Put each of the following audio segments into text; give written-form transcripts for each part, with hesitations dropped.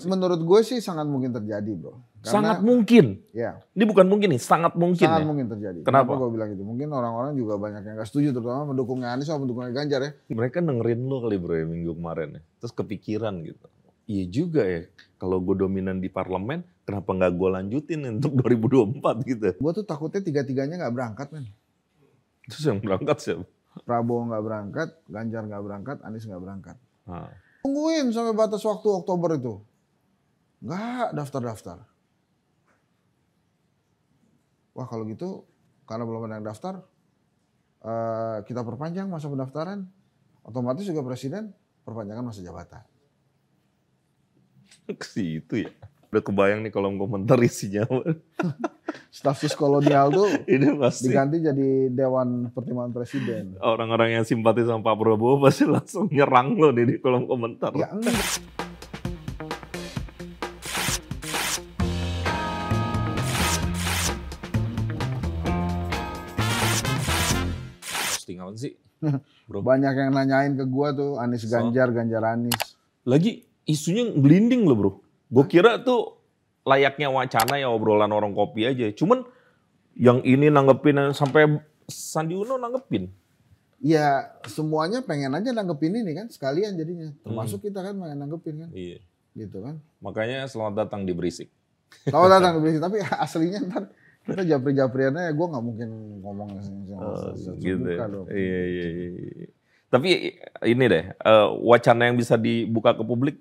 menurut gue sih sangat mungkin terjadi, bro. Sangat mungkin? Ya. Ini bukan mungkin nih, sangat mungkin. Sangat mungkin terjadi. Kenapa gue bilang itu? Mungkin orang-orang juga banyak yang gak setuju, terutama pendukungnya Anies sama pendukungnya Ganjar ya. Mereka dengerin lo kali bro ya minggu kemarin ya. Terus kepikiran gitu. Iya juga ya, kalau gue dominan di parlemen, kenapa gak gue lanjutin untuk 2024 gitu. Gue tuh takutnya tiga-tiganya gak berangkat, men. Terus yang berangkat siapa? Prabowo gak berangkat, Ganjar gak berangkat, Anies gak berangkat. Nah. Tungguin sampai batas waktu Oktober itu. Nggak daftar-daftar. Wah kalau gitu, karena belum ada yang daftar, kita perpanjang masa pendaftaran. Otomatis juga presiden perpanjangan masa jabatan. Ke situ ya. Udah kebayang nih kolom komentar isinya. Stafsus kolonial tuh ini pasti diganti jadi Dewan Pertimbangan Presiden. Orang-orang yang simpati sama Pak Prabowo pasti langsung nyerang lo nih di kolom komentar. Ya enggak. Posting apa sih? Bro. Banyak yang nanyain ke gua tuh Anies Ganjar, Ganjar Anies. Lagi isunya blinding loh bro. Gue kira tuh layaknya wacana ya obrolan orang kopi aja. Cuman yang ini nanggepin sampai Sandi Uno nanggepin. Ya semuanya pengen aja nanggepin ini kan sekalian jadinya. Termasuk kita kan pengen nanggepin kan. Iya. Gitu kan. Makanya selamat datang di Berisik. Selamat datang di Berisik. Tapi aslinya ntar kita japri-japriannya gue gak mungkin ngomong gitu ya. Iya. Tapi ini deh, wacana yang bisa dibuka ke publik,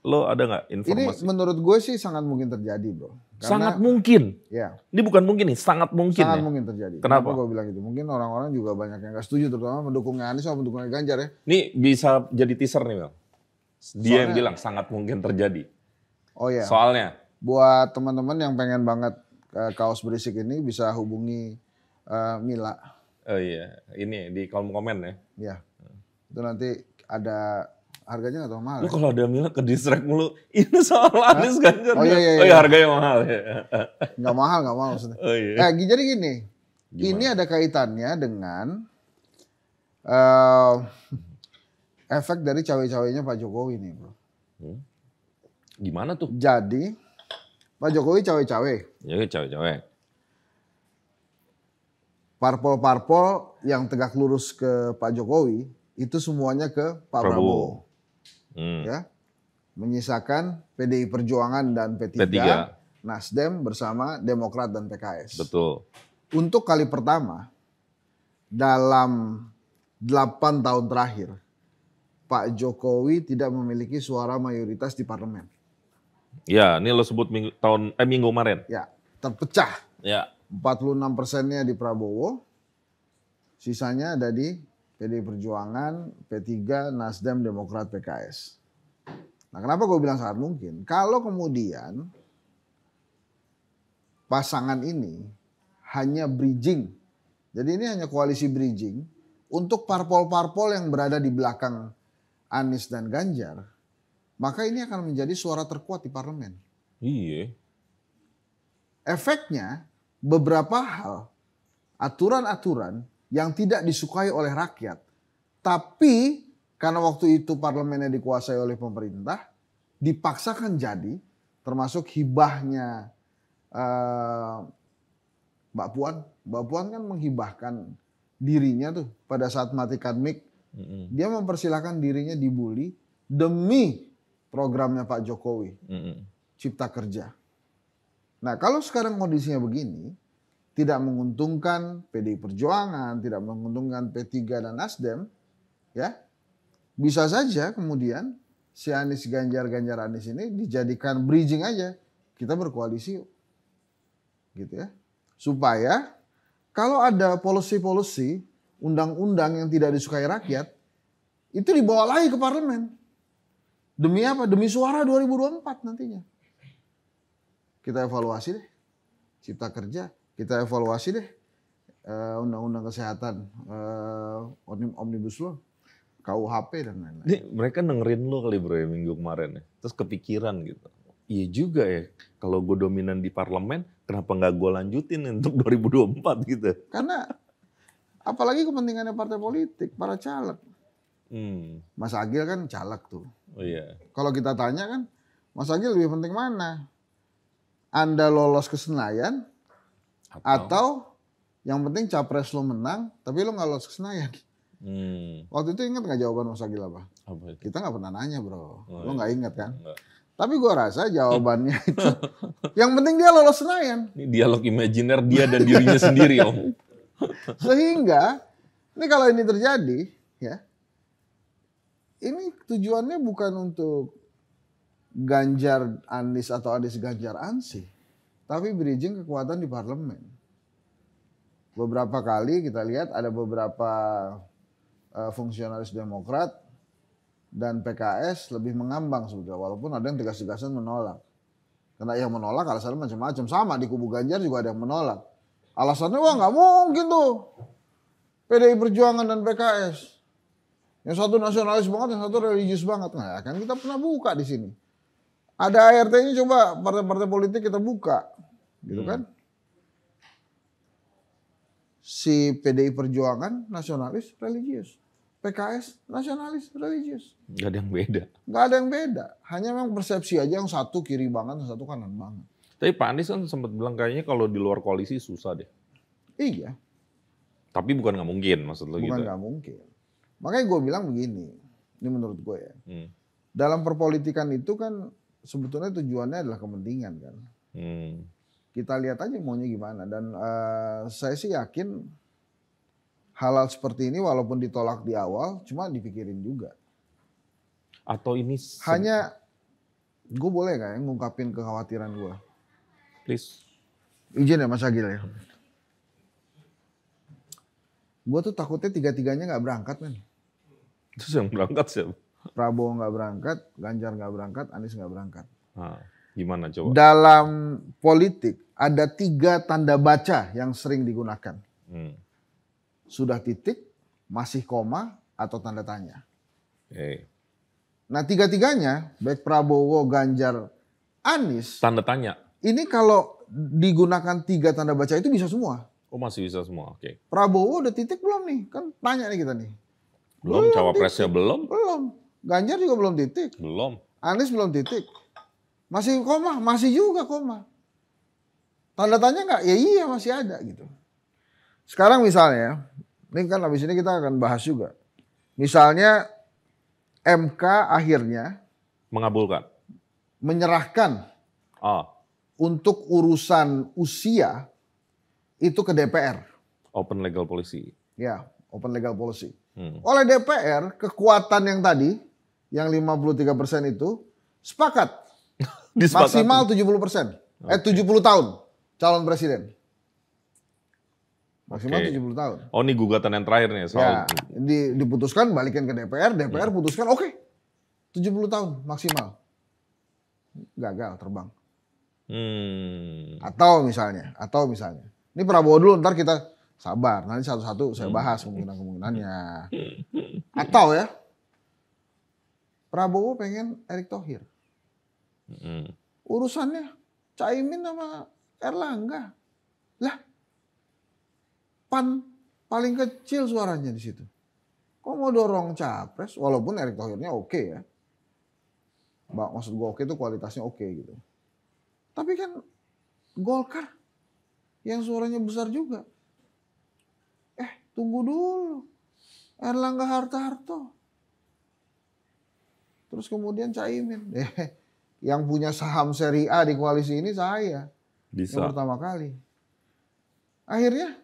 lo ada nggak informasi? Ini menurut gue sih sangat mungkin terjadi, bro. Karena, sangat mungkin? Ya. Ini bukan mungkin nih, sangat mungkin. Sangat mungkin terjadi. Kenapa gue bilang itu? Mungkin orang-orang juga banyak yang gak setuju, terutama pendukungnya Anies sama pendukungnya Ganjar ya. Ini bisa jadi teaser nih, Mel. Dia yang bilang sangat mungkin terjadi. Oh iya. Soalnya? Buat teman-teman yang pengen banget kaos Berisik ini bisa hubungi Mila. Oh iya, ini di kolom komen ya. Iya. Itu nanti ada harganya atau mahal? Lu kalau ada Mila ke distract mulu, ini soal Anies Ganjar. Oh iya. Oh iya harganya mahal ya. Nggak mahal maksudnya. Oh iya. Jadi gini, gimana? Ini ada kaitannya dengan efek dari cawe-cawenya Pak Jokowi nih bro. Gimana tuh? Jadi Pak Jokowi cawe-cawe. Ya cawe-cawe. Parpol-parpol yang tegak lurus ke Pak Jokowi itu semuanya ke Pak Prabowo. Ya. Menyisakan PDI Perjuangan dan P3, Nasdem bersama Demokrat dan PKS. Betul. Untuk kali pertama dalam 8 tahun terakhir Pak Jokowi tidak memiliki suara mayoritas di parlemen. Ya, ini lo sebut minggu kemarin. Ya, terpecah. Ya. 46%-nya di Prabowo, sisanya ada di PDI Perjuangan, P3, Nasdem, Demokrat, PKS. Nah, kenapa gue bilang sangat mungkin? Kalau kemudian pasangan ini hanya bridging, jadi ini hanya koalisi bridging untuk parpol-parpol yang berada di belakang Anies dan Ganjar, maka ini akan menjadi suara terkuat di parlemen. Iya. Efeknya beberapa hal, aturan-aturan yang tidak disukai oleh rakyat, tapi karena waktu itu parlemennya dikuasai oleh pemerintah, dipaksakan jadi, termasuk hibahnya Mbak Puan. Mbak Puan kan menghibahkan dirinya tuh pada saat matikan mic, dia mempersilahkan dirinya dibully demi programnya Pak Jokowi, Cipta Kerja. Nah kalau sekarang kondisinya begini, tidak menguntungkan PDI Perjuangan, tidak menguntungkan P3 dan Nasdem, ya bisa saja kemudian si Anies Ganjar Anies ini dijadikan bridging aja, kita berkoalisi yuk, gitu ya, supaya kalau ada policy-policy, undang-undang yang tidak disukai rakyat, itu dibawa lagi ke parlemen. Demi apa? Demi suara 2024 nantinya. Kita evaluasi deh Cipta Kerja, kita evaluasi deh undang-undang kesehatan, Omnibus Law, KUHP dan lain-lain. Ini mereka dengerin lo kali bro ya minggu kemarin ya, terus kepikiran gitu. Iya juga ya, kalau gue dominan di parlemen, kenapa nggak gue lanjutin untuk 2024 gitu? Karena apalagi kepentingannya partai politik, para caleg. Mas Agil kan caleg tuh. Oh iya. Kalau kita tanya kan, Mas Agil lebih penting mana? Anda lolos ke Senayan atau yang penting capres lo menang tapi lo nggak lolos ke Senayan. Waktu itu ingat nggak jawaban Mas Agil apa? Kita nggak pernah nanya bro, lo nggak ingat kan? Enggak. Tapi gue rasa jawabannya itu yang penting dia lolos Senayan. Ini dialog imajiner dia dan dirinya sendiri Om. Sehingga ini kalau ini terjadi ya, ini tujuannya bukan untuk Ganjar Anies atau Anies Ganjar Ansih, tapi bridging kekuatan di parlemen. Beberapa kali kita lihat ada beberapa fungsionalis Demokrat dan PKS lebih mengambang sebetulnya, walaupun ada yang tegas-tegasan menolak. Karena yang menolak alasannya macam-macam, sama di kubu Ganjar juga ada yang menolak. Alasannya wah nggak mungkin tuh PDI Perjuangan dan PKS. Yang satu nasionalis banget, yang satu religius banget. Nah, kan kita pernah buka di sini. Ada ART-nya, coba partai-partai politik kita buka, gitu kan? Si PDI Perjuangan nasionalis religius, PKS nasionalis religius. Gak ada yang beda. Gak ada yang beda, hanya memang persepsi aja yang satu kiri banget, yang satu kanan banget. Tapi Pak Anies kan sempat bilang kayaknya kalau di luar koalisi susah deh. Iya. Tapi bukan nggak mungkin maksud lo gitu. Bukan nggak mungkin. Makanya gue bilang begini, ini menurut gue ya. Dalam perpolitikan itu kan sebetulnya tujuannya adalah kepentingan kan. Kita lihat aja maunya gimana. Dan saya sih yakin hal-hal seperti ini walaupun ditolak di awal, cuma dipikirin juga. Atau ini hanya, gue boleh gak ya ngungkapin kekhawatiran gue? Please. Izin ya Mas Agil ya. Gue tuh takutnya tiga-tiganya gak berangkat men. Terus yang berangkat siapa? Prabowo gak berangkat, Ganjar gak berangkat, Anies gak berangkat. Gimana coba? Dalam politik ada 3 tanda baca yang sering digunakan. Sudah titik, masih koma, atau tanda tanya. Nah 3-tiganya, baik Prabowo, Ganjar, Anies. Tanda tanya? Ini kalau digunakan 3 tanda baca itu bisa semua. Oh masih bisa semua, oke. Prabowo udah titik belum nih? Kan tanya nih kita nih. Belum, cawapresnya belum? Belum. Ganjar juga belum titik. Belum. Anies belum titik. Masih koma? Masih juga koma. Tanda tanya nggak? Ya iya masih ada gitu. Sekarang misalnya, ini kan habis ini kita akan bahas juga. Misalnya MK akhirnya mengabulkan, menyerahkan untuk urusan usia itu ke DPR. Open legal policy. Ya, open legal policy. Oleh DPR, kekuatan yang tadi, yang 53% itu, sepakat. Maksimal 70%. 70 tahun calon presiden. Maksimal 70 tahun. Oh ini gugatan yang terakhir nih soal. Ya, diputuskan balikin ke DPR, DPR putuskan oke. 70 tahun maksimal. Gagal terbang. Atau misalnya. Ini Prabowo dulu, ntar kita sabar. Nanti satu-satu saya bahas kemungkinan-kemungkinannya. Atau ya, Prabowo pengen Erick Thohir. Urusannya Caimin sama Erlangga. Lah, PAN paling kecil suaranya di situ. Kok mau dorong capres? Walaupun Erick Thohirnya oke ya. Maksud gue oke itu kualitasnya oke gitu. Tapi kan Golkar yang suaranya besar juga. Tunggu dulu. Erlangga Hartarto. Terus kemudian Caimin. Yang punya saham seri A di koalisi ini saya. Bisa. Yang pertama kali. Akhirnya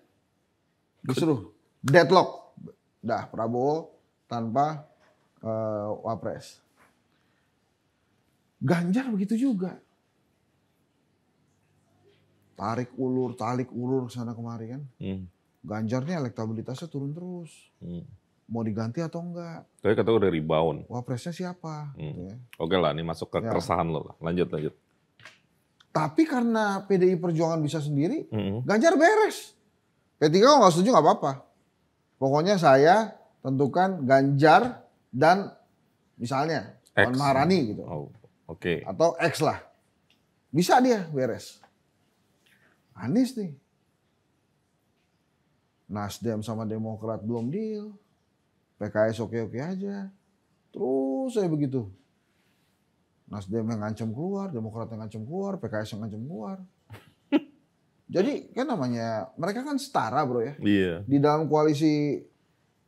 justru deadlock. Dah Prabowo tanpa Wapres. Ganjar begitu juga. Tarik ulur sana kemari kan. Ganjar nih elektabilitasnya turun terus. Mau diganti atau enggak? Tapi kata udah rebound. Wapresnya siapa? Gitu ya. Oke lah, ini masuk ke keresahan lo lah. Lanjut. Tapi karena PDI Perjuangan bisa sendiri, Ganjar beres. P3 kalau nggak setuju nggak apa-apa. Pokoknya saya tentukan Ganjar dan misalnya Puan Maharani gitu. Oke. Atau X lah. Bisa dia beres. Anies nih. Nasdem sama Demokrat belum deal. PKS oke-oke aja. Terus saya begitu. Nasdem yang ngancam keluar, Demokrat yang ngancam keluar, PKS yang ngancam keluar. Jadi kan namanya mereka kan setara bro ya. Iya. Di dalam koalisi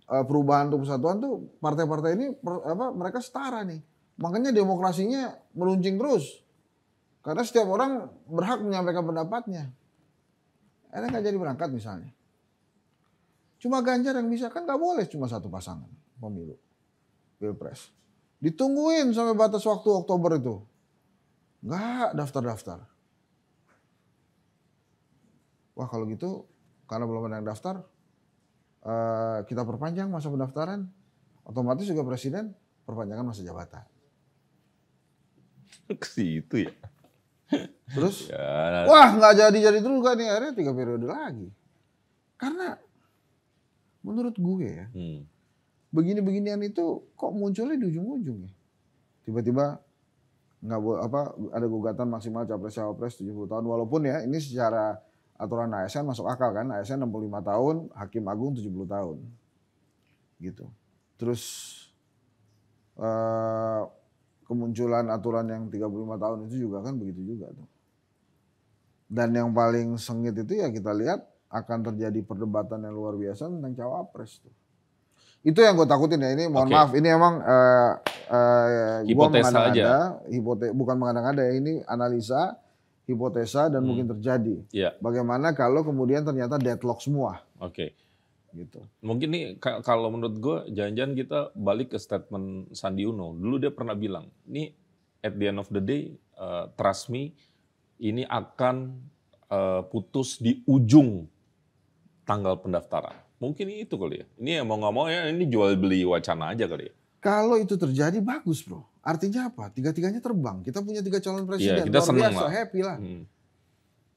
perubahan untuk persatuan tuh partai-partai ini mereka setara nih. Makanya demokrasinya meruncing terus. Karena setiap orang berhak menyampaikan pendapatnya. Enak nggak jadi berangkat misalnya. Cuma Ganjar yang bisa, kan nggak boleh cuma satu pasangan pemilu pilpres. Ditungguin sampai batas waktu Oktober itu. Nggak daftar-daftar. Wah kalau gitu, karena belum ada yang daftar, kita perpanjang masa pendaftaran. Otomatis juga presiden perpanjangan masa jabatan. Ke situ ya. Terus, Ya. wah nggak jadi terus kan nih, akhirnya 3 periode lagi. Karena menurut gue ya, begini-beginian itu kok munculnya di ujung-ujung ya. Tiba-tiba nggak ada gugatan maksimal capres-cawapres 70 tahun. Walaupun ya ini secara aturan ASN masuk akal kan. ASN 65 tahun, Hakim Agung 70 tahun. Gitu. Terus kemunculan aturan yang 35 tahun itu juga kan begitu juga tuh. Dan yang paling sengit itu ya kita lihat akan terjadi perdebatan yang luar biasa tentang cawapres tuh. Itu yang gue takutin ya, ini mohon maaf, ini emang hipotesa aja. Bukan mengada-ngada ya, ini analisa, hipotesa dan mungkin terjadi. Yeah. Bagaimana kalau kemudian ternyata deadlock semua. Oke. Gitu. Mungkin nih kalau menurut gue jangan-jangan kita balik ke statement Sandi Uno. Dulu dia pernah bilang, ini at the end of the day, trust me, ini akan putus di ujung tanggal pendaftaran. Mungkin itu kali ya. Ini mau nggak mau ya ini jual beli wacana aja kali ya. Kalau itu terjadi bagus bro. Artinya apa? Tiga-tiganya terbang. Kita punya 3 calon presiden. Iya, kita seneng biasa, lah. happy lah.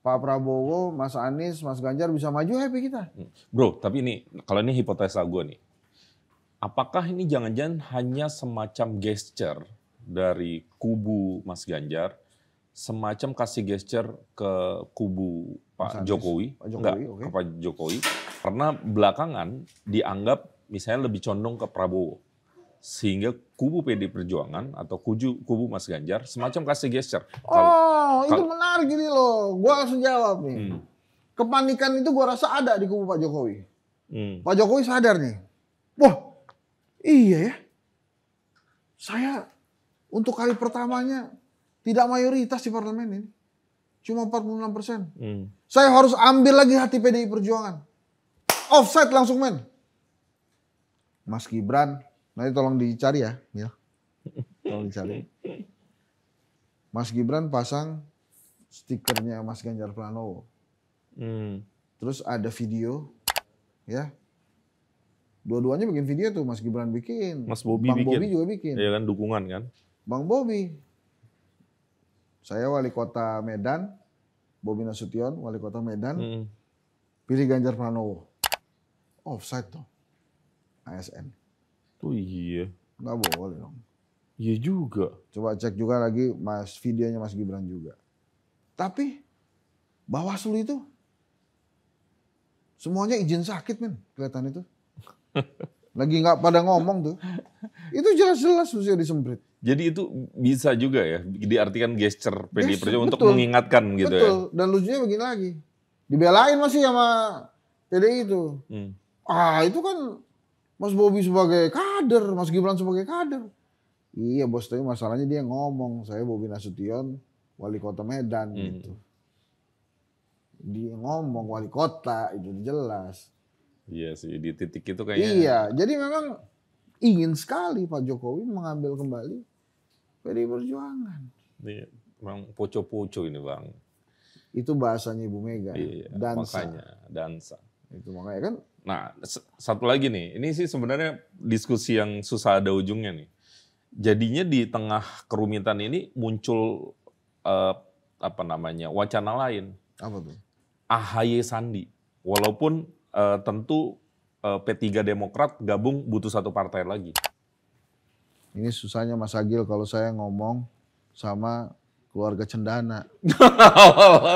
Pak Prabowo, Mas Anies, Mas Ganjar bisa maju, happy kita. Bro, tapi ini kalau ini hipotesa gue nih. Apakah ini jangan-jangan hanya semacam gesture dari kubu Mas Ganjar, semacam kasih gesture ke kubu Pak Jokowi, ke Pak Jokowi, karena belakangan dianggap misalnya lebih condong ke Prabowo. Sehingga kubu PD Perjuangan atau kubu Mas Ganjar semacam kasih gesture. Itu menarik gini loh. Gue langsung jawab nih. Kepanikan itu gue rasa ada di kubu Pak Jokowi. Pak Jokowi sadar nih. Wah, iya ya. Saya untuk kali pertamanya tidak mayoritas di parlemen ini. Cuma 46%. Saya harus ambil lagi hati PDI Perjuangan. Offside langsung men. Mas Gibran, nanti tolong dicari ya, Mil. Tolong dicari. Mas Gibran pasang stikernya Mas Ganjar Pranowo. Terus ada video, ya. Dua-duanya bikin video tuh, Mas Gibran bikin. Mas Bobi Bang bikin. Bobi juga bikin. Iya kan, dukungan kan. Bang Bobi. Saya wali kota Medan, Bobi Nasution, wali kota Medan. Pilih Ganjar Pranowo. Offside tuh. ASN. Oh iya. Nggak boleh dong. Iya juga. Coba cek juga lagi videonya Mas Gibran juga. Tapi Bawaslu itu semuanya izin sakit men, kelihatan itu. Lagi nggak pada ngomong tuh. Itu jelas-jelas mesti disemprit. Jadi itu bisa juga ya diartikan gesture PDI Perjuangan untuk mengingatkan gitu ya. Betul. Dan lucunya begini lagi. Dibelain masih sama PDI itu. Itu kan Mas Bobi sebagai kader, Mas Gibran sebagai kader. Iya bos, tapi masalahnya dia ngomong, saya Bobi Nasution, wali kota Medan gitu. Dia ngomong wali kota, itu jelas. Iya sih, di titik itu kayaknya. Iya, jadi memang ingin sekali Pak Jokowi mengambil kembali PDI Perjuangan. Iya, memang poco-poco ini Bang. Itu bahasanya Ibu Mega. Iya, dansa. Makanya, dansa. Itu makanya kan. Nah, satu lagi nih, ini sih sebenarnya diskusi yang susah ada ujungnya nih. Jadinya di tengah kerumitan ini muncul wacana lain. Apa tuh? AHY Sandi. Walaupun tentu P3 Demokrat gabung butuh satu partai lagi. Ini susahnya Mas Agil kalau saya ngomong sama keluarga Cendana.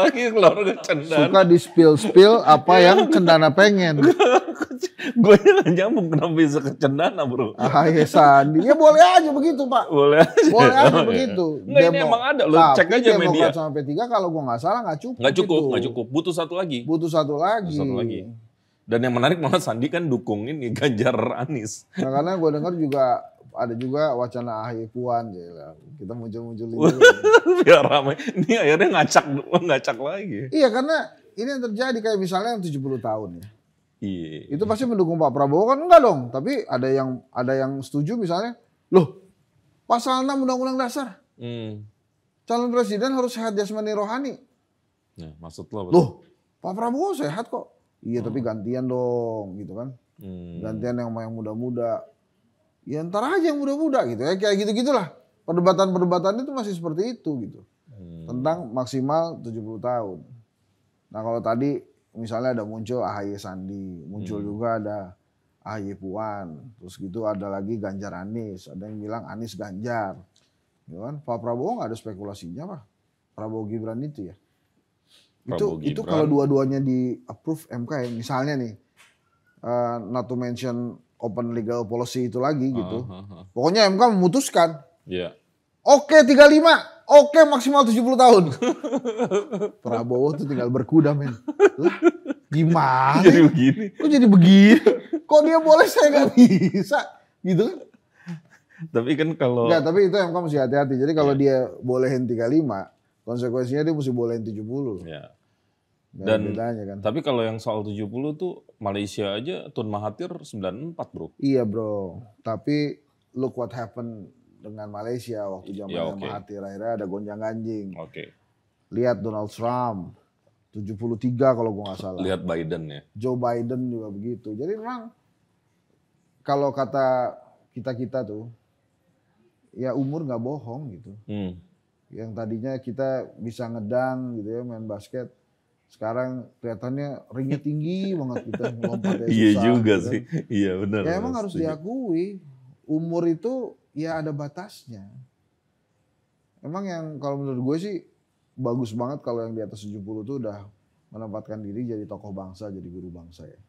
Lagi keluarga Cendana. Suka di spill apa yang Cendana pengen. Gue nggak nyambung kenapa bisa ke Cendana, bro. AHY Sandi, ya boleh aja begitu Pak. Boleh aja. Boleh aja begitu. Nggak, ini emang ada, lo cek aja media. Demokrat sama P3 kalau gue nggak salah nggak cukup. Nggak cukup. Butuh satu lagi. Butuh satu lagi. Dan yang menarik malah Sandi kan dukung ini Ganjar Anies. Nah, karena gue dengar juga ada juga wacana AHY Puan, ya. Kita muncul-muncul ini. Biar ramai. Ini akhirnya ngacak lagi. Iya, karena ini yang terjadi kayak misalnya yang 70 tahun ya. Iya. Itu pasti mendukung Pak Prabowo kan enggak dong, tapi ada yang setuju misalnya, loh pasal 6 Undang-Undang Dasar, calon presiden harus sehat jasmani rohani. Nah, maksud lo? Loh, Pak Prabowo sehat kok. Iya, tapi gantian dong, gitu kan. Gantian yang muda-muda. Ya ntar aja yang muda-muda gitu ya, kayak gitu-gitulah. Perdebatan-perdebatan itu masih seperti itu gitu. Tentang maksimal 70 tahun. Nah kalau tadi misalnya ada muncul AHY Sandi, muncul juga ada AHY Puan, terus gitu ada lagi Ganjar Anies, ada yang bilang Anies Ganjar. Ya kan? Pak Prabowo nggak ada spekulasinya Pak. Prabowo Gibran itu ya. Itu kalau dua-duanya di approve MK ya, misalnya nih, not to mention open legal policy itu lagi gitu. Pokoknya MK memutuskan. Yeah. Oke 35, oke maksimal 70 tahun. Prabowo tuh tinggal berkuda men. Lah gimana? Jadi begini. Kok jadi begini? Kok dia boleh saya nggak bisa? Gitu kan? Tapi kan kalau... Nggak, tapi itu MK mesti hati-hati. Jadi kalau dia bolehin 35, konsekuensinya dia mesti bolehin 70. Ya. Dan bedanya kan. Tapi kalau yang soal 70 tuh Malaysia aja Tun Mahathir 94 bro. Iya bro, tapi look what happened dengan Malaysia waktu zaman Mahathir, akhirnya ada gonjang-ganjing. Lihat Donald Trump 73 kalau gua nggak salah. Lihat Biden ya. Joe Biden juga begitu. Jadi memang kalau kata kita tuh ya umur nggak bohong gitu. Yang tadinya kita bisa ngedang gitu ya, main basket. Sekarang kelihatannya ringnya tinggi banget kita, lompatnya susah. Iya juga gitu. Sih, iya benar. Ya emang harus diakui, umur itu ya ada batasnya. Emang yang kalau menurut gue sih bagus banget kalau yang di atas 70 tuh udah menempatkan diri jadi tokoh bangsa, jadi guru bangsa ya.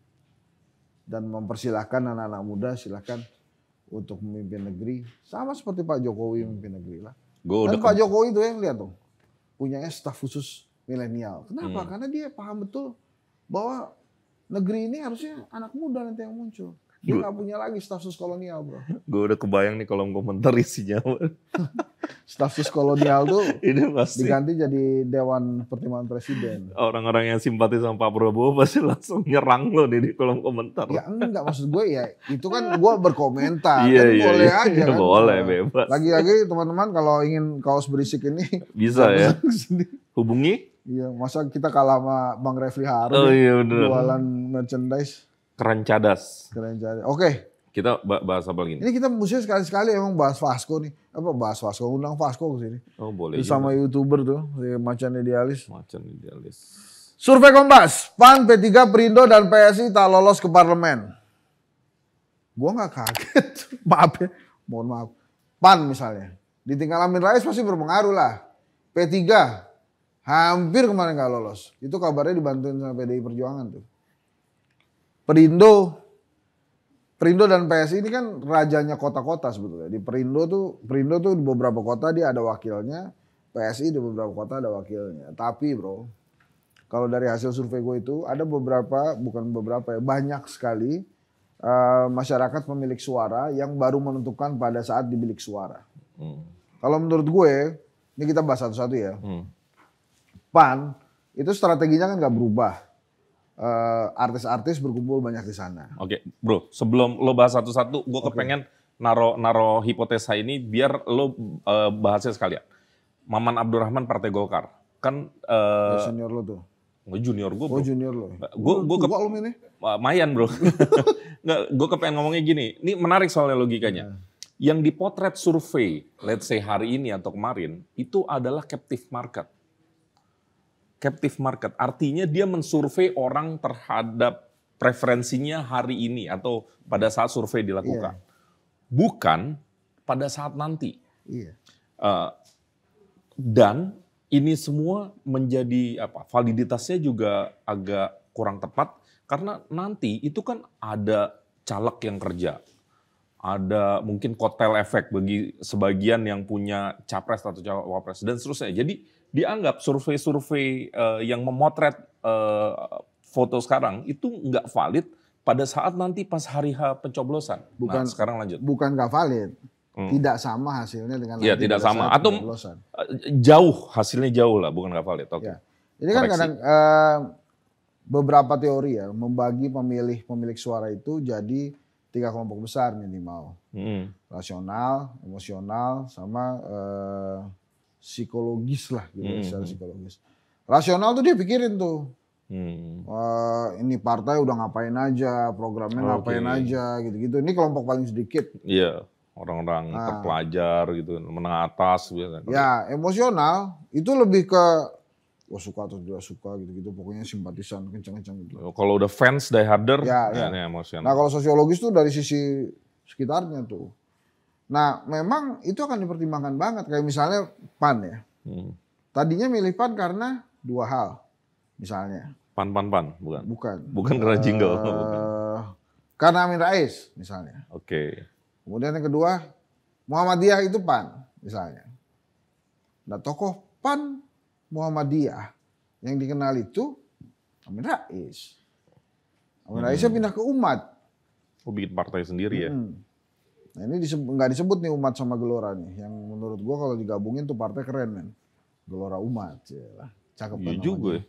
Dan mempersilahkan anak-anak muda silakan untuk memimpin negeri, sama seperti Pak Jokowi memimpin negeri lah. Dan Pak Jokowi itu yang lihat dong, punya staf khusus milenial. Kenapa? Karena dia paham betul bahwa negeri ini harusnya anak muda nanti yang muncul. Dia nggak punya lagi staf sus kolonial bro. Gue udah kebayang nih kolom komentar isinya. Staf sus kolonial tuh ini pasti diganti jadi Dewan Pertimbangan Presiden. Orang-orang yang simpati sama Pak Prabowo pasti langsung nyerang lo nih di kolom komentar. Ya enggak, maksud gue ya itu kan gue berkomentar. Iya, kan boleh aja kan. Boleh, bebas. Lagi-lagi teman-teman kalau ingin kaos berisik ini. Bisa ya. Hubungi. Iya, masa kita kalah sama Bang Refli Harun. Oh iya bener. Jualan merchandise. Keren cadas. Oke. Kita bahas apa lagi? Ini kita mesti sekali-sekali emang bahas Vasco nih. Apa bahas Vasco? Undang Vasco ke sini. Oh boleh. Sama YouTuber tuh, Macan Idealis. Survei Kompas, PAN, P3, Perindo, dan PSI tak lolos ke parlemen. Gua nggak kaget. Maaf ya, mohon maaf. PAN misalnya, ditinggal Amin Rais pasti berpengaruh lah. P3 hampir kemarin nggak lolos. Itu kabarnya dibantuin sama PDI Perjuangan tuh. Perindo dan PSI ini kan rajanya kota-kota sebetulnya. Di Perindo tuh di beberapa kota dia ada wakilnya, PSI di beberapa kota ada wakilnya. Tapi bro, kalau dari hasil survei gue itu ada banyak sekali masyarakat pemilik suara yang baru menentukan pada saat di bilik suara. Kalau menurut gue, ini kita bahas satu-satu ya. PAN itu strateginya kan nggak berubah. Artis-artis berkumpul banyak di sana. Oke, bro, sebelum lo bahas satu-satu, gue kepengen naro hipotesa ini biar lo bahasnya sekalian. Maman Abdurrahman Partai Golkar kan senior lo tuh. Junior gue, bro. Oh junior lo. Gue mayan bro. Nggak, gue kepengen ngomongnya gini. Ini menarik soalnya logikanya. Yang dipotret survei, let's say hari ini atau kemarin, itu adalah captive market. Captive market artinya dia mensurvei orang terhadap preferensinya hari ini atau pada saat survei dilakukan, bukan pada saat nanti. Dan ini semua menjadi validitasnya juga agak kurang tepat karena nanti itu kan ada caleg yang kerja. Ada mungkin kotel efek bagi sebagian yang punya capres atau cawapres dan seterusnya. Jadi dianggap survei-survei yang memotret foto sekarang itu nggak valid pada saat nanti pas hari H pencoblosan. Bukan, nah, sekarang lanjut. Bukan nggak valid. Tidak sama hasilnya dengan ya, tidak sama. Atau jauh, hasilnya jauh lah, bukan nggak valid. Oke. Ya. Ini kan kadang beberapa teori ya, membagi pemilik suara itu jadi 3 kelompok besar minimal. Rasional, emosional, sama psikologis lah gitu, secara psikologis. Rasional tuh dia pikirin tuh. Ini partai udah ngapain aja, programnya ngapain aja gitu-gitu. Ini kelompok paling sedikit. Iya, orang-orang terpelajar gitu, menengah atas biasanya. Ya, emosional itu lebih ke suka atau tidak suka gitu-gitu, pokoknya simpatisan kencang-kencang gitu. Kalau udah fans dieharder, ya. Ini emosional. Nah, kalau sosiologis tuh dari sisi sekitarnya tuh. Nah, memang itu akan dipertimbangkan banget. Kayak misalnya PAN ya. Tadinya milih PAN karena 2 hal. Misalnya. PAN, bukan? Bukan karena jingle. Karena Amin Rais misalnya. Oke. Kemudian yang kedua, Muhammadiyah itu PAN misalnya. Nah, tokoh PAN Muhammadiyah yang dikenal itu Amin Rais. Amin Raisnya pindah ke Umat. Bikin partai sendiri ya. Nah, ini nggak disebut nih Umat sama Gelora nih. Yang menurut gua kalau digabungin tuh partai keren men. Gelora Umat. Yalah. Cakep kan juga.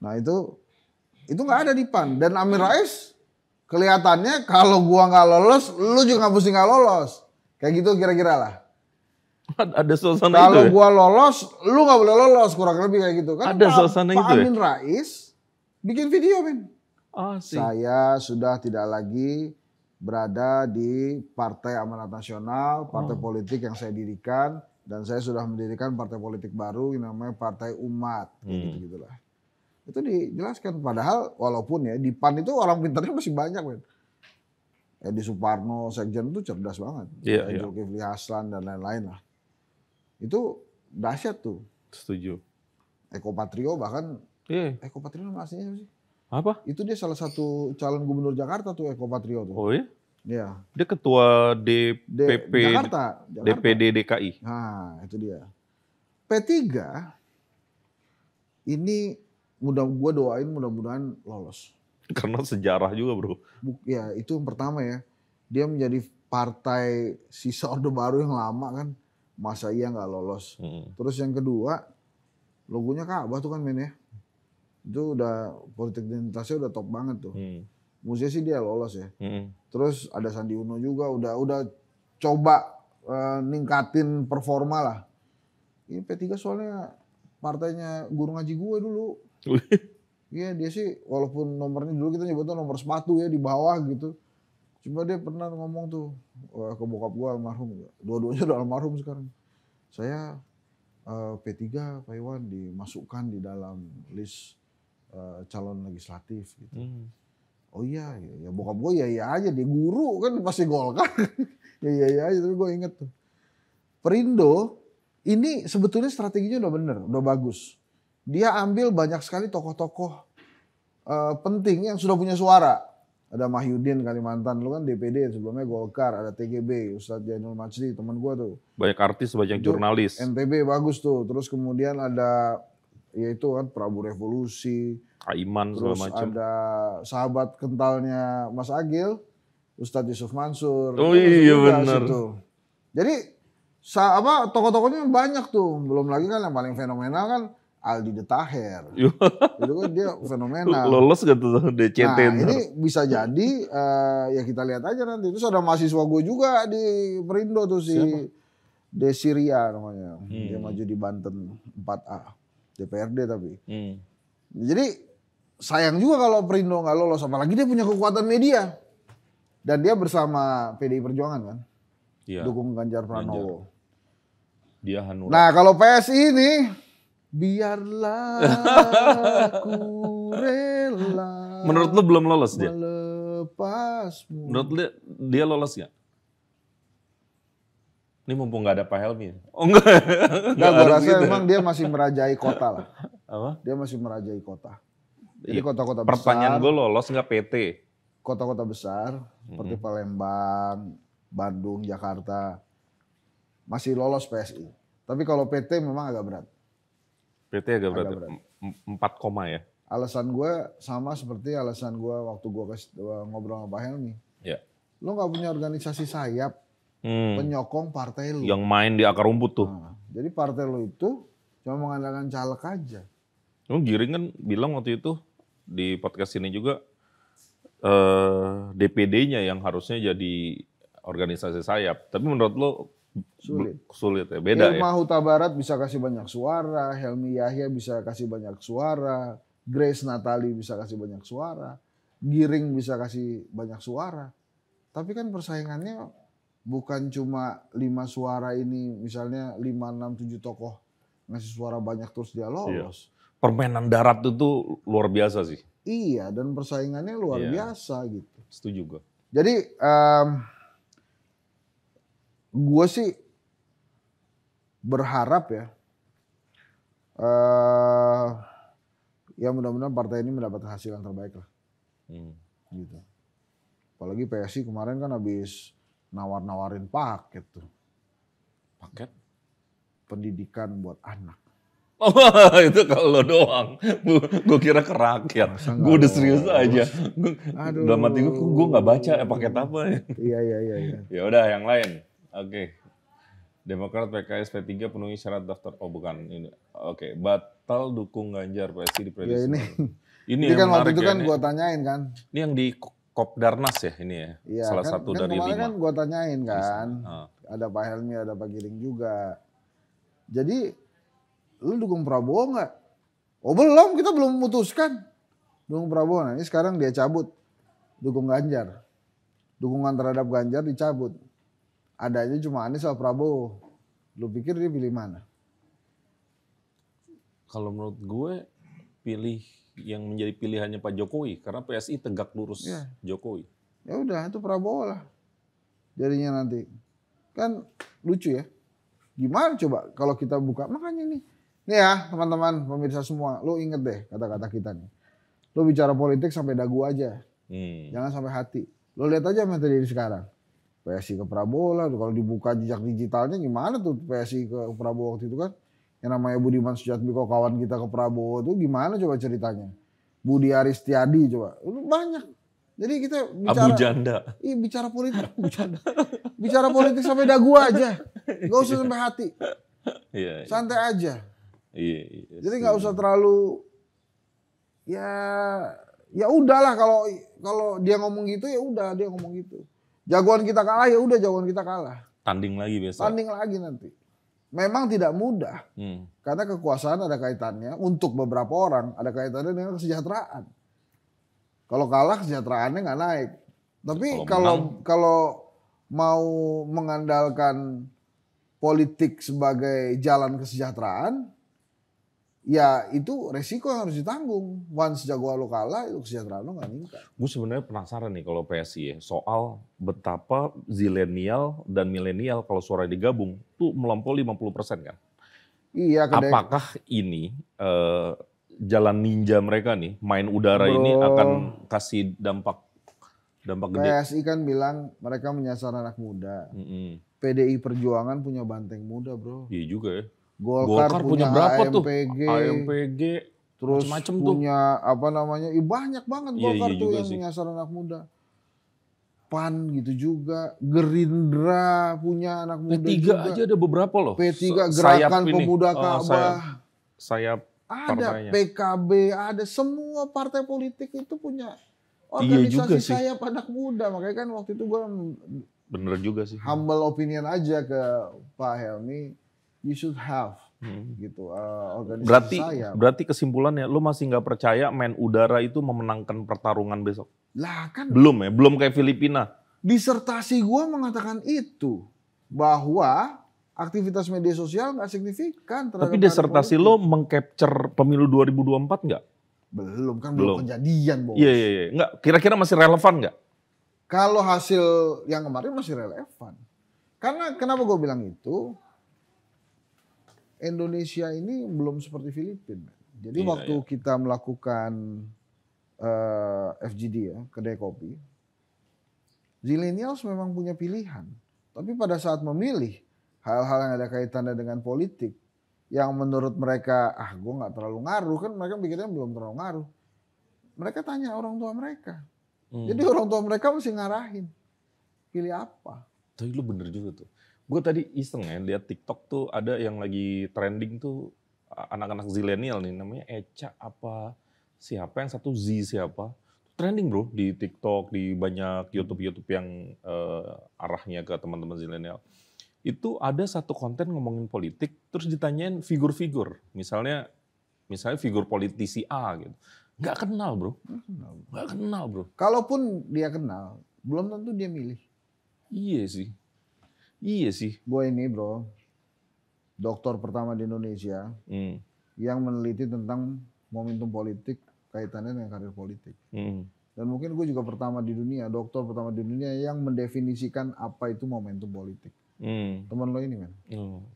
Nah itu nggak ada di PAN. Dan Amin Rais kelihatannya kalau gua nggak lolos, lu juga mesti nggak lolos. Kayak gitu kira-kira lah. Ada suasana kalau itu. Kalau gua lolos, lu nggak boleh lolos, kurang lebih kayak gitu. Kan ada suasana itu. Pak Amin Rais bikin video men. Sih. Saya sudah tidak lagi berada di Partai Amanat Nasional, partai politik yang saya dirikan, dan saya sudah mendirikan partai politik baru yang namanya Partai Umat, gitu-gitulah. Itu dijelaskan. Padahal walaupun ya di PAN itu orang pintarnya masih banyak men. Edi Suparno, Sekjen itu cerdas banget. Zulkifli Hasan dan lain-lain lah. Itu dahsyat tuh. Setuju. Eko Patrio bahkan. Eko Patrio nama aslinya sih? Apa? Itu dia salah satu calon gubernur Jakarta tuh, Eko Patrio tuh. Oh iya? Iya. Dia ketua DPP Jakarta. DPD DKI. Nah, itu dia. P3 ini gue doain mudah-mudahan lolos. Karena sejarah juga bro. Ya itu yang pertama ya. Dia menjadi partai sisa Orde Baru yang lama kan. Masa iya nggak lolos. Terus yang kedua, logonya Ka'bah tuh kan men ya. Itu udah politik identitasnya udah top banget tuh. Musia sih dia lolos ya. Terus ada Sandi Uno juga udah coba ningkatin performa lah. Ini P3 soalnya partainya guru ngaji gue dulu. Iya dia sih walaupun nomornya dulu kita nyebutnya nomor sepatu ya di bawah gitu. Cuma dia pernah ngomong tuh ke bokap gue almarhum. Dua-duanya udah almarhum sekarang. Saya P3 Pak Iwan dimasukkan di dalam list calon legislatif gitu. Oh iya, ya bokap gue ya aja dia guru kan pasti Golkar. ya aja tapi gue inget tuh. Perindo ini sebetulnya strateginya udah bener, udah bagus. Dia ambil banyak sekali tokoh-tokoh penting yang sudah punya suara. Ada Mahyudin Kalimantan, lu kan DPD sebelumnya Golkar, ada TGB, Ustadz Jainul Majdi, teman gue tuh. Banyak artis, banyak jurnalis. NTB bagus tuh, terus kemudian ada yaitu kan Prabu Revolusi, Aiman segala macam. Terus ada sahabat kentalnya Mas Agil, Ustadz Yusuf Mansur. Oh iya benar. Jadi tokoh-tokohnya banyak tuh, belum lagi kan yang paling fenomenal kan Aldi De Taher. Itu kan dia fenomenal. Lolos gak tuh DCT? Nah ini bisa jadi ya kita lihat aja nanti. Terus ada mahasiswa gue juga di Perindo tuh si Desiria namanya. Dia maju di Banten 4A. DPRD tapi. Jadi sayang juga kalau Perindo gak lolos. Apalagi dia punya kekuatan media. Dan dia bersama PDI Perjuangan kan. Iya. Dukung Ganjar Pranowo. Dia Hanura. Nah kalau PSI ini. Biarlah ku rela. Menurut lu belum lolos dia? Melepasmu. Menurut lu dia lolos gak? Ini mumpung gak ada Pak Helmi. Oh enggak. Enggak, gue rasa gitu. Memang dia masih merajai kota lah. Apa? Dia masih merajai kota. Jadi iya. kota-kota besar. Pertanyaan gue lolos gak PT? Kota-kota besar. seperti Palembang, Bandung, Jakarta masih lolos PSI. Tapi kalau PT memang agak berat. PT agak berat. 4 koma ya. Alasan gue sama seperti alasan gue waktu gue ngobrol sama Pak Helmi. Ya. Lo nggak punya organisasi sayap penyokong partai lo. Yang main di akar rumput tuh. Nah, jadi partai lo itu cuma mengandalkan caleg aja. Giring kan bilang waktu itu di podcast ini juga DPD-nya yang harusnya jadi organisasi sayap. Tapi menurut lo sulit ya, beda Ilmah Huta Barat bisa kasih banyak suara, Helmi Yahya bisa kasih banyak suara, Grace Natali bisa kasih banyak suara, Giring bisa kasih banyak suara. Tapi kan persaingannya bukan cuma 5 suara ini, misalnya 5, 6, 7 tokoh ngasih suara banyak terus dia lolos. Iya. Permainan darat itu luar biasa sih. Iya, dan persaingannya luar biasa gitu. Setuju gue. Jadi gue sih berharap ya, ya mudah-mudahan partai ini mendapat hasil yang terbaik lah. Gitu. Apalagi PSI kemarin kan habis nawar-nawarin paket tuh. Paket? Pendidikan buat anak. Oh, itu kalau lo doang. Gue kira ke rakyat. Gue udah serius aja. Dalam hati gue nggak baca paket apa ya. Iya. Ya udah yang lain. Oke. Demokrat, PKS, P3 penuhi syarat daftar. Oh bukan ini. Oke. Batal dukung Ganjar PSI di prediksi. Ya, ini kan waktu itu ya, kan gue tanyain kan. Ini yang di Kopdarnas ya ini ya. Iya, salah satu dari 5. Kan gue tanyain kan. Ada Pak Helmi, ada Pak Giring juga. Jadi lu dukung Prabowo nggak? Oh belum, kita belum memutuskan. Dukung Prabowo, nah ini sekarang dia cabut. Dukung Ganjar. Dukungan terhadap Ganjar dicabut. Adanya cuma Anies sama Prabowo. Lu pikir dia pilih mana? Kalau menurut gue pilih yang menjadi pilihannya Pak Jokowi. Karena PSI tegak lurus Jokowi. Ya udah itu Prabowo lah. Jadinya nanti. Kan lucu ya. Gimana coba kalau kita buka, makanya nih ya teman-teman pemirsa semua, lo inget deh kata-kata kita nih. Lo bicara politik sampai dagu aja, jangan sampai hati. Lo lihat aja yang terjadi sekarang. PSI ke Prabowo lah, kalau dibuka jejak digitalnya gimana tuh PSI ke Prabowo waktu itu kan. Yang namanya Budiman Sujatmiko kawan kita ke Prabowo tuh gimana coba ceritanya. Budi Aristiadi coba, itu banyak. Jadi kita bicara Abu Janda. Iya bicara politik, bicara politik sampai dagu aja, gak usah sampai hati, santai aja. Iya. Jadi nggak usah terlalu ya udahlah kalau dia ngomong gitu ya udah dia ngomong gitu. Jagoan kita kalah ya udah jagoan kita kalah. Tanding lagi besok. Tanding lagi nanti. Memang tidak mudah karena kekuasaan ada kaitannya untuk beberapa orang ada kaitannya dengan kesejahteraan. Kalau kalah kesejahteraannya nggak naik. Tapi kalau mau mengandalkan politik sebagai jalan kesejahteraan, ya itu resiko yang harus ditanggung. Once jagoan lo kalah, itu kesejahteraan lo nggak meningkat. Gue sebenarnya penasaran nih kalau PSI ya, soal betapa zilenial dan milenial kalau suara digabung tuh melampaui 50% kan? Iya. Apakah ini jalan ninja mereka nih, main udara ini akan kasih dampak gede? PSI kan bilang mereka menyasar anak muda. PDI Perjuangan punya banteng muda bro. Iya juga ya. Golkar punya berapa AMPG, tuh? AMPG, terus macam-macam punya apa namanya, banyak banget Golkar tuh yang menyasar anak muda. PAN gitu juga, Gerindra punya anak muda P3 juga. aja ada beberapa loh. P3 Gerakan Pemuda Ka'bah. Sayap ada partainya. PKB, ada semua partai politik itu punya organisasi sayap anak muda. Makanya kan waktu itu gue bener juga sih. Humble opinion aja ke Pak Helmi. You should have gitu organisasi sayap. Berarti kesimpulannya lu masih nggak percaya main udara itu memenangkan pertarungan besok? Lah kan belum kayak Filipina. Disertasi gue mengatakan itu bahwa aktivitas media sosial nggak signifikan. Tapi disertasi lo mengcapture pemilu 2024 nggak? Belum kan belum kejadian bos. Iya nggak. Kira-kira masih relevan nggak? Kalau hasil yang kemarin masih relevan. Karena kenapa gue bilang itu? Indonesia ini belum seperti Filipina. Jadi waktu kita melakukan FGD ya, kedai kopi, Zilenials memang punya pilihan. Tapi pada saat memilih hal-hal yang ada kaitannya dengan politik, yang menurut mereka, gue nggak terlalu ngaruh, kan mereka pikirnya belum terlalu ngaruh. Mereka tanya orang tua mereka. Jadi orang tua mereka mesti ngarahin. Pilih apa? Tapi lu bener juga tuh. Gue tadi iseng ya, lihat TikTok tuh ada yang lagi trending tuh anak-anak zilenial nih, namanya Eca apa, siapa yang satu Z siapa. Trending bro di TikTok, di banyak YouTube yang arahnya ke teman-teman zilenial. Itu ada satu konten ngomongin politik, terus ditanyain figur-figur. Misalnya figur politisi A gitu. Nggak kenal bro. Nggak kenal bro. Kalaupun dia kenal, belum tentu dia milih. Iya sih. Gue ini bro, doktor pertama di Indonesia yang meneliti tentang momentum politik kaitannya dengan karir politik. Dan mungkin gue juga pertama di dunia, dokter pertama di dunia yang mendefinisikan apa itu momentum politik. Temen lo ini kan,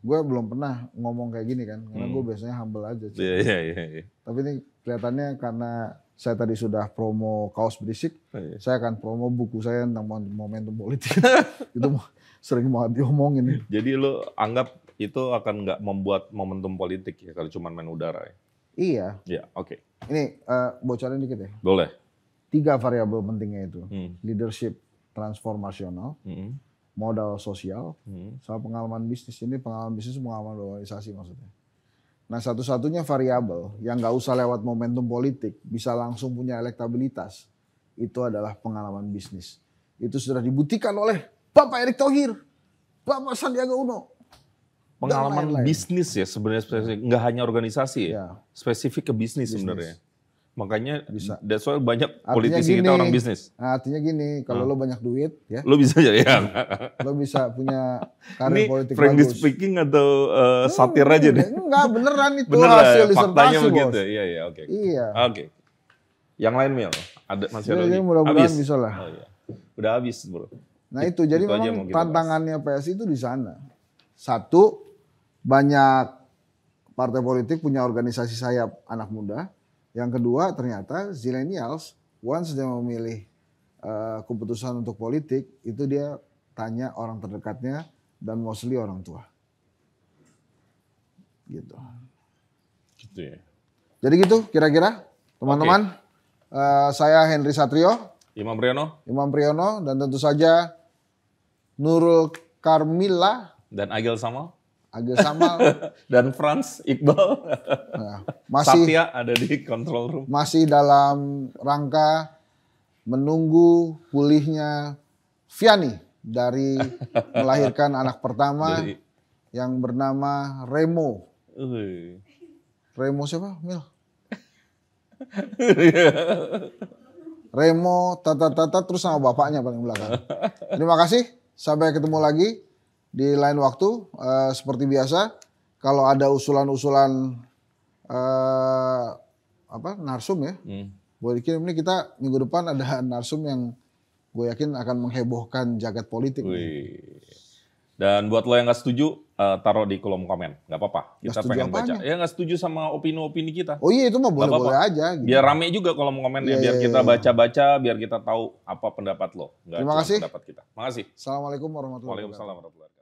gue belum pernah ngomong kayak gini kan, karena gue biasanya humble aja. Iya. Tapi ini kelihatannya karena saya tadi sudah promo kaos berisik, saya akan promo buku saya tentang momentum politik. Itu sering banget diomongin. Jadi lo anggap itu akan nggak membuat momentum politik ya kalau cuma main udara ya? Iya. Ya, oke. Ini bocorin dikit ya. Boleh. 3 variabel pentingnya itu, leadership transformasional, modal sosial, sama pengalaman bisnis. Ini pengalaman bisnis, pengalaman organisasi maksudnya. Nah satu-satunya variabel yang nggak usah lewat momentum politik, bisa langsung punya elektabilitas, itu adalah pengalaman bisnis. Itu sudah dibuktikan oleh Bapak Erick Thohir, Bapak Sandiaga Uno. Pengalaman bisnis ya sebenarnya, nggak hanya organisasi ya, spesifik ke bisnis sebenarnya. Makanya bisa. That's why banyak politisi kita orang bisnis. Nah, artinya gini, kalau lo banyak duit ya. Lo bisa aja ya. Lo bisa punya karir politik friendly bagus. speaking atau satir aja deh? Enggak, beneran itu beneran, hasil disertasi faktanya bos. Begitu. Iya, oke. Iya. Oke. Yang lain Mil? Masih ada lagi? Mudah-mudahan bisa lah. Oh, iya. Udah habis bro. Nah itu jadi memang tantangannya PSI itu di sana. Satu, banyak partai politik punya organisasi sayap anak muda. Yang kedua ternyata zilenials once dia memilih keputusan untuk politik itu dia tanya orang terdekatnya dan mostly orang tua. Gitu. Gitu ya. Jadi gitu kira-kira teman-teman. Saya Henry Satrio. Imam Priyono dan tentu saja Nurul Karmila. Dan Agil Samal. Dan Franz Iqbal. Nah, masih Satya ada di control room. Masih dalam rangka menunggu pulihnya Vianney dari melahirkan anak pertama yang bernama Remo. Remo siapa? Mil? Remo tata terus sama bapaknya paling belakang. Terima kasih. Sampai ketemu lagi di lain waktu, seperti biasa, kalau ada usulan-usulan narsum ya, boleh dikirim. Ini kita minggu depan ada narsum yang gue yakin akan menghebohkan jagat politik. Dan buat lo yang nggak setuju, taruh di kolom komen, nggak apa-apa. Kita pengen baca. Ya nggak setuju sama opini-opini kita. Oh iya itu mah boleh-boleh aja. Gitu. Biar rame juga kolom komennya, biar kita baca-baca, biar kita tahu apa pendapat lo. Terima kasih. Pendapat kita. Makasih. Assalamualaikum warahmatullahi wabarakatuh. Waalaikumsalam warahmatullahi wabarakatuh.